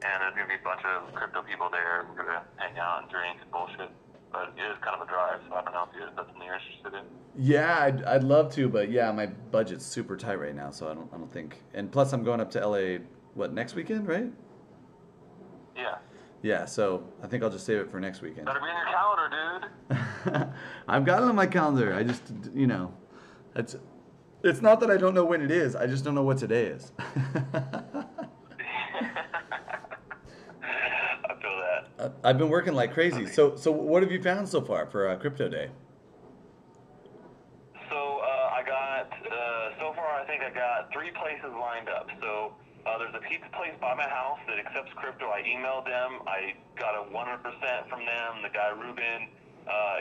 and there's gonna be a bunch of crypto people there. We're gonna hang out and drink and bullshit. But it is kind of a drive, so I don't know if that's something you're interested in. Yeah, I'd love to, but yeah, my budget's super tight right now, so I don't think. And plus, I'm going up to LA, what, next weekend, right? Yeah. Yeah, so I think I'll just save it for next weekend. Better be in your calendar, dude. I've got it on my calendar. I just, it's not that I don't know when it is. I just don't know what today is. I feel that. I've been working like crazy. So what have you found so far for Crypto Day? So I got, so far I think I got 3 places lined up. So there's a pizza place by my house that accepts crypto. I emailed them. I got a 100% from them. The guy Ruben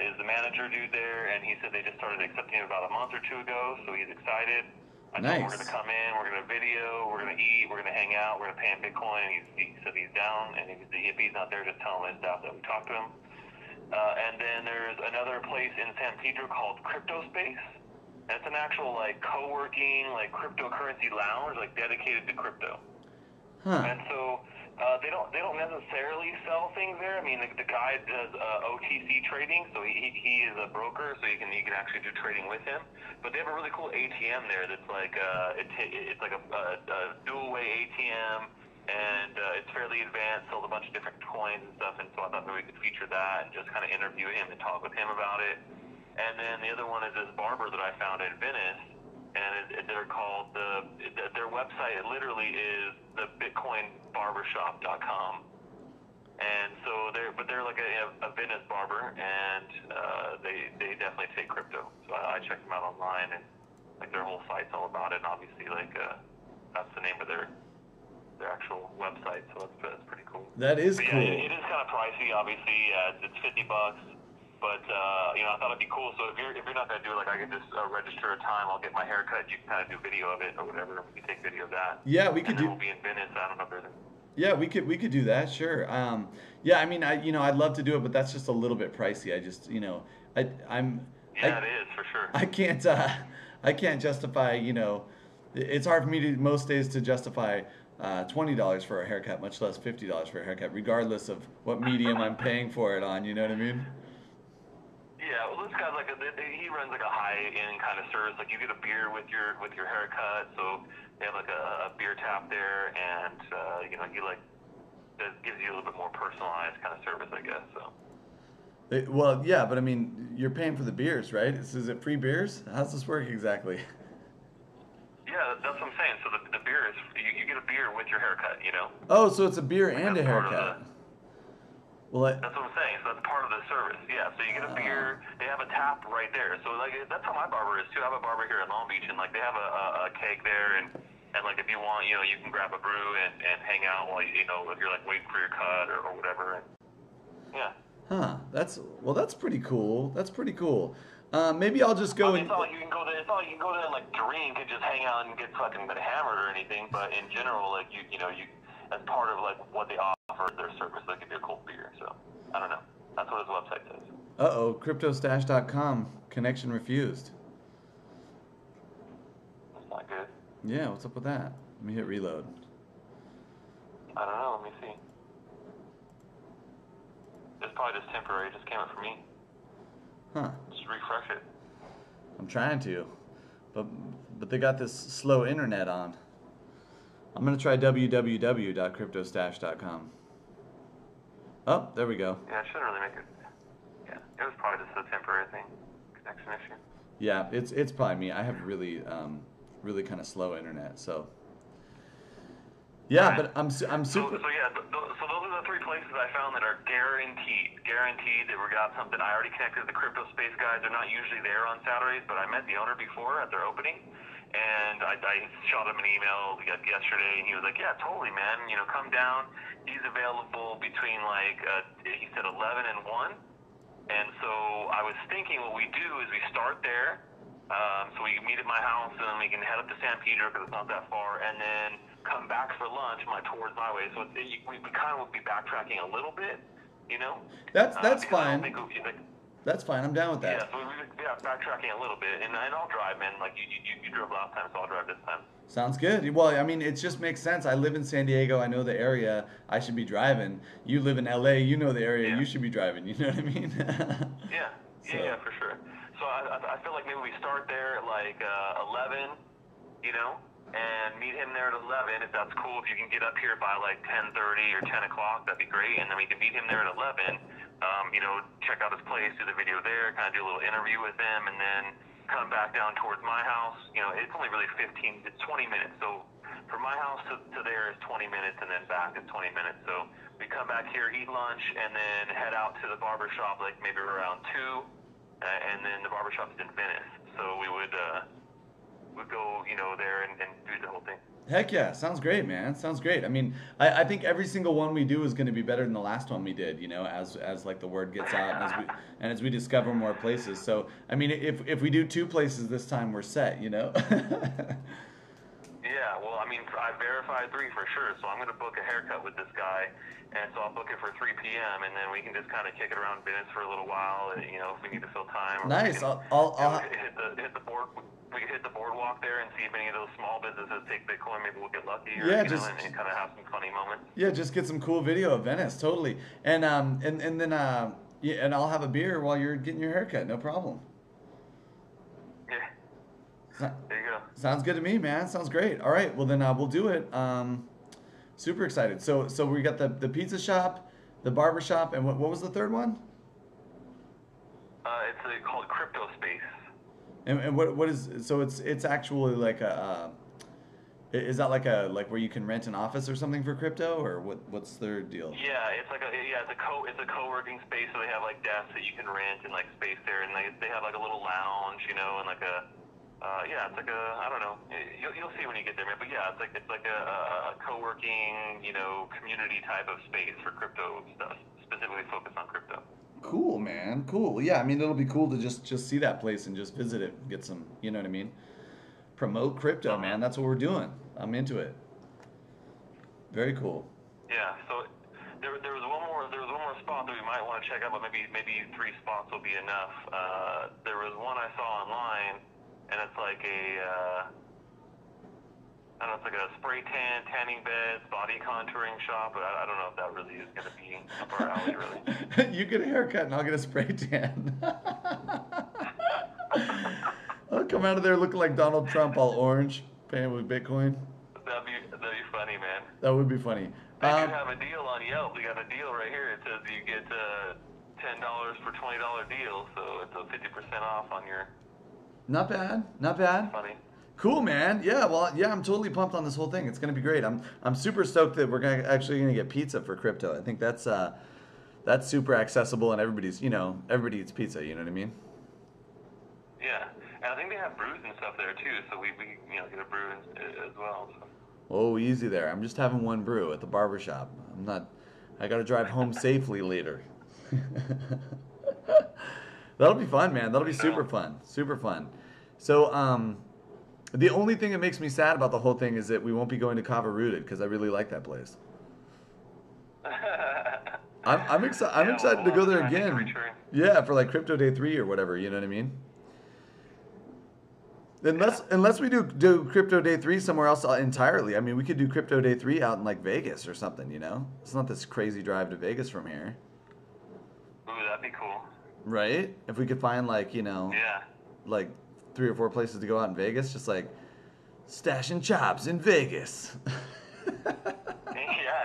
is the manager dude there, and he said they just started accepting it about a month or 2 ago, so he's excited. I told him we're going to come in, we're going to video, we're going to eat, we're going to hang out, we're going to pay him Bitcoin. He said he's down, and if he's not there, just tell him his staff that we talked to him. And then there's another place in San Pedro called Crypto Space. And it's an actual like co-working, like cryptocurrency lounge, like dedicated to crypto. Huh. And so they don't necessarily sell things there. I mean, the guy does OTC trading, so he is a broker, so you can actually do trading with him. But they have a really cool ATM there that's like it's like a dual-way ATM, and it's fairly advanced. Sells a bunch of different coins and stuff. And so I thought maybe we could feature that and just kind of interview him and talk with him about it. And then the other one is this barber that I found in Venice, and they're called their website literally is the bitcoinbarbershop.com. And so they're like a Venice barber, and they definitely take crypto. So I checked them out online, and like their whole site's all about it. And obviously, like that's the name of their actual website. So that's pretty cool. That is but cool. Yeah, it is kind of pricey. Obviously, it's $50. But I thought it'd be cool. So if you're not gonna do it, like I can just register a time. I'll get my hair cut. You can kind of do video of it or whatever. We can take video of that. Yeah, we could do. We'll be in Venice. I don't know if there's. Yeah, we could do that. Sure. Yeah, I mean, I'd love to do it, but that's just a little bit pricey. I just, I'm. Yeah, it is for sure. I can't justify. It's hard for me to most days to justify $20 for a haircut, much less $50 for a haircut, regardless of what medium I'm paying for it on. You know what I mean? Yeah, well, this guy's like he runs like a high-end kind of service. Like you get a beer with your haircut, so they have like a beer tap there, and he like that gives you a little bit more personalized kind of service, I guess. So. Well, yeah, but I mean, you're paying for the beers, right? Is it free beers? How's this work exactly? Yeah, that's what I'm saying. So the beer is you get a beer with your haircut, Oh, so it's a beer and a haircut. That's what I'm saying. So that's part of the service. Yeah. So you get a beer. They have a tap right there. So like that's how my barber is too. I have a barber here in Long Beach, and like they have a keg there, and like if you want, you can grab a brew and hang out while if you're like waiting for your cut or whatever. And, yeah. Huh. That's pretty cool. That's pretty cool. Maybe I'll just go. It's not like you can go there. It's not like you can go there and like drink and just hang out and get fucking hammered or anything. But in general, like you as part of like what they offer their service, they'll give you a cold beer. So I don't know. That's what his website says. CryptoStache.com connection refused. That's not good. Yeah, what's up with that? Let me hit reload. I don't know. Let me see. It's probably just temporary. It just came up for me. Huh. Just refresh it. I'm trying to, but they got this slow internet on. I'm gonna try www.cryptostache.com. Oh, there we go. Yeah, it shouldn't really make it. Yeah, it was probably just a temporary thing, connection issue. Yeah, it's probably me. I have really kind of slow internet, so. Yeah, right. But I'm super. So those are the 3 places I found that are guaranteed that we got something. I already connected with the Crypto Space guys. They're not usually there on Saturdays, but I met the owner before at their opening. And I shot him an email yesterday, and he was like, yeah, totally, man. Come down. He's available between, he said 11 and 1. And so I was thinking what we do is we start there. So we meet at my house, and then we can head up to San Pedro because it's not that far, and then come back for lunch towards my way. So we kind of would be backtracking a little bit, That's fine. That's fine. I'm down with Yeah, that. so backtracking a little bit, and I'll drive, man. Like you drove last time, so I'll drive this time. Sounds good. Well, I mean, it just makes sense. I live in San Diego. I know the area. I should be driving. You live in LA. You know the area. Yeah. You should be driving. You know what I mean? Yeah, So, yeah, for sure. So I feel like maybe we start there at like 11, you know, and meet him there at 11 if that's cool. If you can get up here by like 10:30 or 10 o'clock, that'd be great. And then we can meet him there at 11. You know, check out his place, do the video there, kind of do a little interview with him, and then come back down towards my house. You know, it's only really 20 minutes. So from my house to there is 20 minutes, and then back is 20 minutes. So we come back here, eat lunch, and then head out to the barber shop like maybe around 2, and then the barber shop is in Venice. So we would go, you know, there and do the whole thing. heck yeah. Sounds great, man. Sounds great. I mean, I think every single one we do is going to be better than the last one we did, you know, as like the word gets out and as we discover more places. So, I mean, if we do 2 places this time, we're set, you know? Yeah, well, I mean, I verified 3 for sure, so I'm going to book a haircut with this guy, and so I'll book it for 3 p.m., and then we can just kind of kick it around Venice for a little while, you know, if we need to fill time. Nice. I'll hit the board. We can hit the boardwalk there and see if any of those small businesses take Bitcoin. Maybe we'll get lucky, or Yeah, you just- know, and kind of have some funny moments. Yeah, just get some cool video of Venice, totally. And then yeah, and I'll have a beer while you're getting your haircut, no problem. Yeah, So- there you go. Sounds good to me, man. Sounds great. All right, well then we'll do it. Super excited. So we got the pizza shop, the barber shop, and what was the third one? It's called Crypto Space. And what is so it's actually like is that like where you can rent an office or something for crypto, or what's their deal? Yeah, it's a co-working space, so they have like desks that you can rent and like space there, and they have like a little lounge, you know, and like a it's like a, I don't know, you'll see when you get there, man. But yeah, it's like a co-working, you know, community type of space for crypto stuff, specifically focused on crypto. Cool, man. Cool. Yeah, I mean it'll be cool to just see that place and just visit it, get some, you know what I mean? Promote crypto, man. That's what we're doing. I'm into it. Very cool. Yeah. So there was one more spot that we might want to check out, but maybe 3 spots will be enough. There was one I saw online, and it's like I don't know, it's like a spray tanning beds, body contouring shop, but I don't know if that really is going to be up our alley, really. You get a haircut and I'll get a spray tan. I'll come out of there looking like Donald Trump, all orange, paying with Bitcoin. That'd be funny, man. That would be funny. They do have a deal on Yelp. We got a deal right here. It says you get $10 for $20 deal, so it's a 50% off on your. Not bad. Not bad. Funny. Cool, man. Yeah, well, yeah, I'm totally pumped on this whole thing. It's gonna be great. I'm super stoked that we're actually gonna get pizza for crypto. I think that's super accessible and everybody eats pizza. You know what I mean? Yeah, and I think they have brews and stuff there too. So we get a brew as well. So. Oh, easy there. I'm just having one brew at the barber shop. I gotta drive home safely later. That'll be fun, man. That'll be super fun. Super fun. So, the only thing that makes me sad about the whole thing is that we won't be going to Cava Rooted because I really like that place. I'm excited to go there again. Yeah, for like Crypto Day 3 or whatever, you know what I mean? Unless we do Crypto Day 3 somewhere else entirely. I mean, we could do Crypto Day 3 out in like Vegas or something, you know? It's not this crazy drive to Vegas from here. Ooh, that'd be cool. Right? If we could find like, like 3 or 4 places to go out in Vegas, just like stashing chops in Vegas. Yeah,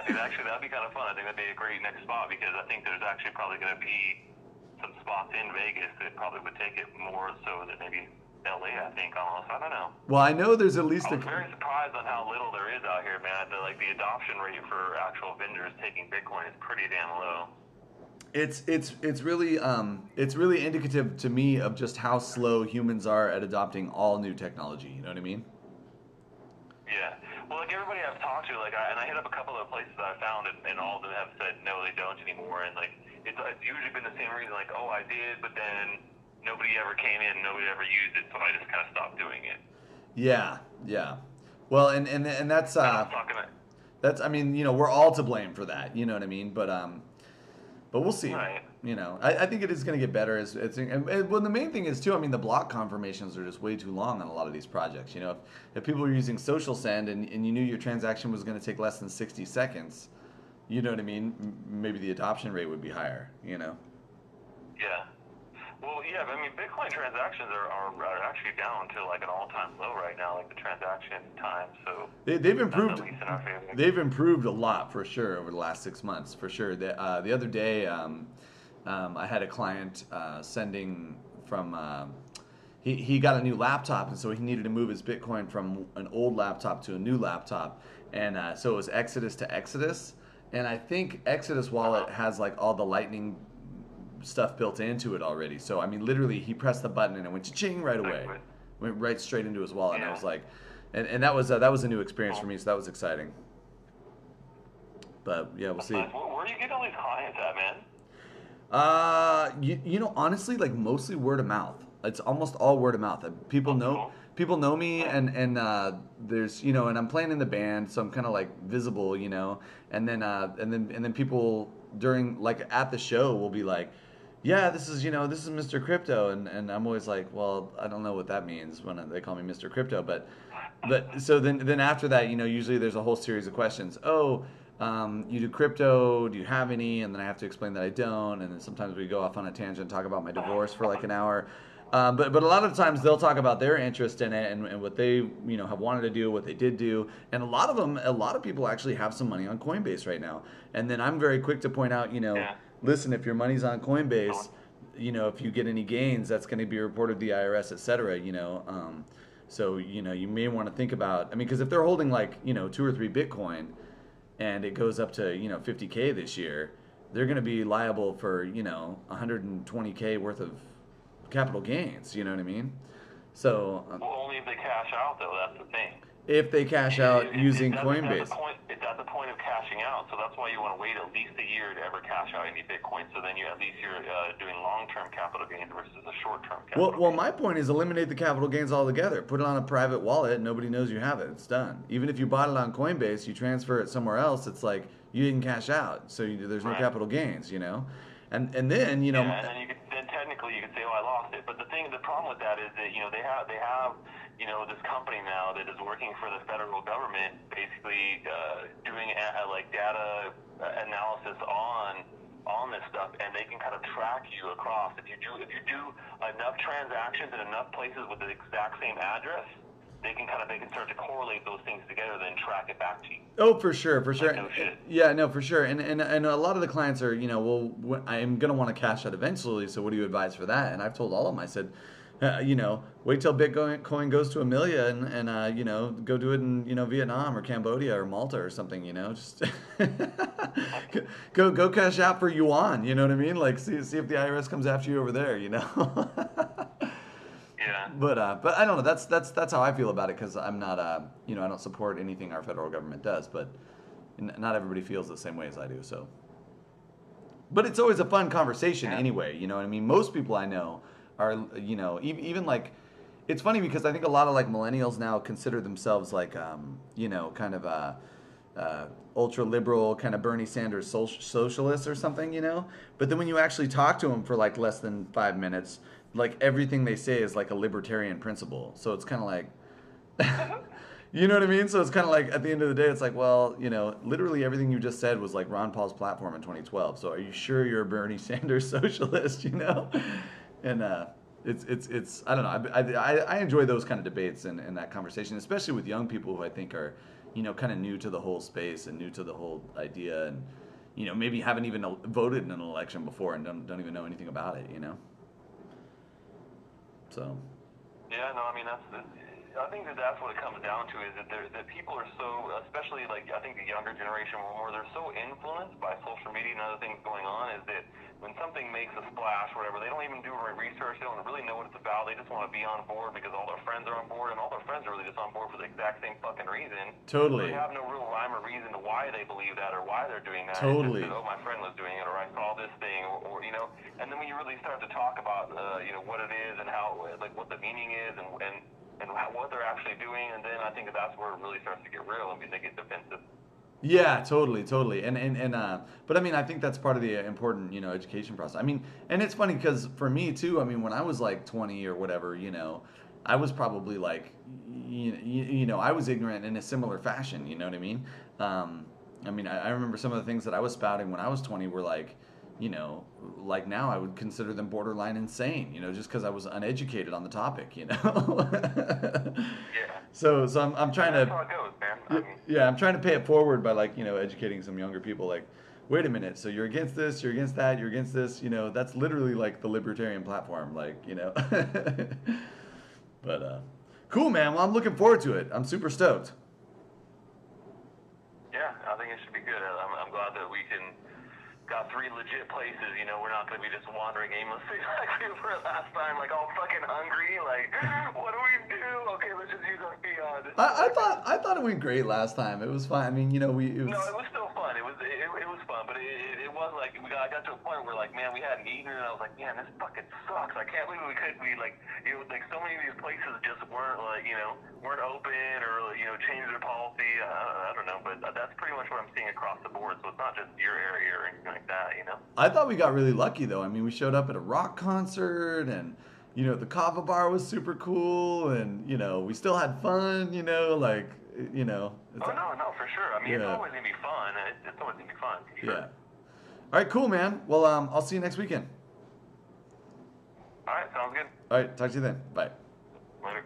dude, actually that'd be kind of fun. I think that'd be a great next spot because I think there's actually probably going to be some spots in Vegas that probably would take it more so than maybe LA, I think, almost. I don't know. Well, I know there's at least I was very surprised on how little there is out here, man. The adoption rate for actual vendors taking Bitcoin is pretty damn low. It's really indicative to me of just how slow humans are at adopting all new technology. You know what I mean? Yeah. Well, like everybody I've talked to, I hit up a couple of places that I found, and all of them have said no, they don't anymore. And like it's usually been the same reason, like, oh, I did, but then nobody ever came in, nobody ever used it, so I just kind of stopped doing it. Yeah. Well, and that's I mean, we're all to blame for that. You know what I mean? But we'll see. Right. you know, I think it is going to get better. Well, the main thing is too. I mean, the block confirmations are just way too long on a lot of these projects. You know, if people are using social send and you knew your transaction was going to take less than 60 seconds, you know what I mean? Maybe the adoption rate would be higher. You know. Yeah. Well, yeah, I mean, Bitcoin transactions are actually down to like an all-time low right now, like the transaction time. So they've improved. That's at least in our favor. They've improved a lot for sure over the last 6 months, for sure. The other day, I had a client sending from. He got a new laptop, and so he needed to move his Bitcoin from an old laptop to a new laptop, and so it was Exodus to Exodus, and I think Exodus Wallet has like all the Lightning stuff built into it already. So I mean, literally, he pressed the button and it went ching right away, went right straight into his wallet. And I was like, and that was a new experience for me. So that was exciting. But yeah, we'll see. Where do you get all these clients at, man? You know, honestly, like mostly word of mouth. It's almost all word of mouth. People know me, and there's, you know, and I'm playing in the band, so I'm kind of like visible, you know, and then people during, like, at the show will be like, yeah, this is Mr. Crypto, and I'm always like, well, I don't know what that means when they call me Mr. Crypto, but so then after that, you know, usually there's a whole series of questions. Oh, you do crypto? Do you have any? And then I have to explain that I don't, and then sometimes we go off on a tangent and talk about my divorce for like an hour. But a lot of times they'll talk about their interest in it and what they, you know, have wanted to do, what they did do, and a lot of people actually have some money on Coinbase right now. And then I'm very quick to point out, you know, listen, if your money's on Coinbase, you know, if you get any gains, that's going to be reported to the IRS, et cetera, you know. So, you know, you may want to think about, I mean, because if they're holding like, you know, 2 or 3 Bitcoin and it goes up to, you know, 50K this year, they're going to be liable for, you know, 120K worth of capital gains, you know what I mean? So well, only if they cash out, though. That's the thing. If they cash out using Coinbase, it's at the point of cashing out. So that's why you want to wait at least a year to ever cash out any Bitcoin. So then you're doing long-term capital gains versus a short-term capital. Well, my point is eliminate the capital gains altogether. Put it on a private wallet. Nobody knows you have it. It's done. Even if you bought it on Coinbase, you transfer it somewhere else. It's like you didn't cash out, so there's no capital gains. You know, and then you know. Yeah, and then technically you could say, oh, I lost it. But the problem with that is that, you know, they have you know, this company now that is working for the federal government, basically doing like data analysis on this stuff, and they can kind of track you across. If you do enough transactions in enough places with the exact same address, they can start to correlate those things together, then track it back to you. Oh, for sure. Like, no shit. Yeah, no, for sure. And a lot of the clients are, you know, well, I'm going to want to cash out eventually, so what do you advise for that? And I've told all of them, I said, you know, wait till Bitcoin goes to $1 million and you know, go do it in, you know, Vietnam or Cambodia or Malta or something, you know, just go cash out for yuan, you know what I mean? Like, see if the IRS comes after you over there, you know? Yeah. But I don't know. That's how I feel about it, because I'm not you know, I don't support anything our federal government does, but not everybody feels the same way as I do. So, but it's always a fun conversation anyway. You know what I mean? Most people I know are, you know, even like, it's funny because I think a lot of like millennials now consider themselves like you know, kind of ultra liberal, kind of Bernie Sanders socialists or something, you know. But then when you actually talk to them for like less than 5 minutes, like everything they say is like a libertarian principle. So it's kind of like, you know what I mean? So it's kind of like, at the end of the day, it's like, well, you know, literally everything you just said was like Ron Paul's platform in 2012. So are you sure you're a Bernie Sanders socialist, you know? And it's I don't know. I enjoy those kind of debates and that conversation, especially with young people who I think are, you know, kind of new to the whole space and new to the whole idea, and, you know, maybe haven't even voted in an election before and don't even know anything about it, you know? So. Yeah, no, I mean, I think that's what it comes down to, is that people are so, especially like, I think the younger generation more, they're so influenced by social media and other things going on, is that when something makes a splash or whatever, they don't even do research, they don't really know what it's about, they just want to be on board because all their friends are on board, and all their friends are really just on board for the exact same fucking reason. Totally. They have no real rhyme or reason to why they believe that or why they're doing that. Totally. It's just that, oh, my friend was doing it, or I saw this thing, or you know, and then when you really start to talk about, you know, what it is and how, like, what the meaning is and what they're actually doing, and then I think that's where it really starts to get real and they get defensive. Yeah, totally, totally. But I mean, I think that's part of the important, education process. I mean, and it's funny because for me too, I mean, when I was like 20 or whatever, I was probably like, I was ignorant in a similar fashion, you know what I mean? I mean, I remember some of the things that I was spouting when I was 20 were like, you know, like now I would consider them borderline insane, just because I was uneducated on the topic, Yeah. So I'm And trying that's to how it goes, man. I yeah, mean, yeah, I'm trying to pay it forward by like, educating some younger people like, wait a minute, so you're against this, you're against that, you're against this, that's literally like the libertarian platform, like, But cool, man. Well, I'm looking forward to it. I'm super stoked. yeah, I think it should be good. I'm glad that we got 3 legit places. We're not going to be just wandering aimlessly like we were last time, like all fucking hungry. Like, what do we do? Okay, let's just use our Beyond. I thought it went great last time. It was fine. I mean, it No, was. it was still fun. It was fun, but it was like I got to a point where like, man, we hadn't eaten, and I was like, man, this fucking sucks. I can't believe like like so many of these places just weren't like weren't open or changed their policy. I don't know, but that's pretty much what I'm seeing across the board. So it's not just your area or anything like that. I thought we got really lucky though. I mean, we showed up at a rock concert, and the kava bar was super cool, and we still had fun. Like it's Oh no, for sure. I mean, it's yeah, always gonna be fun. It's always gonna be fun for sure. yeah. All right, cool, man. Well, I'll see you next weekend. All right, sounds good. All right, talk to you then. Bye. Later.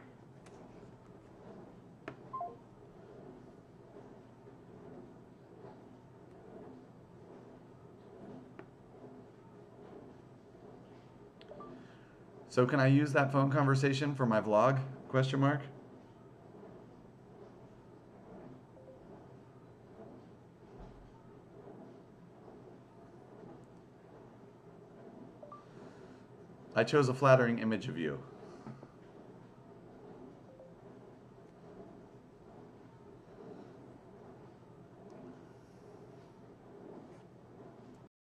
So can I use that phone conversation for my vlog? Question mark. I chose a flattering image of you.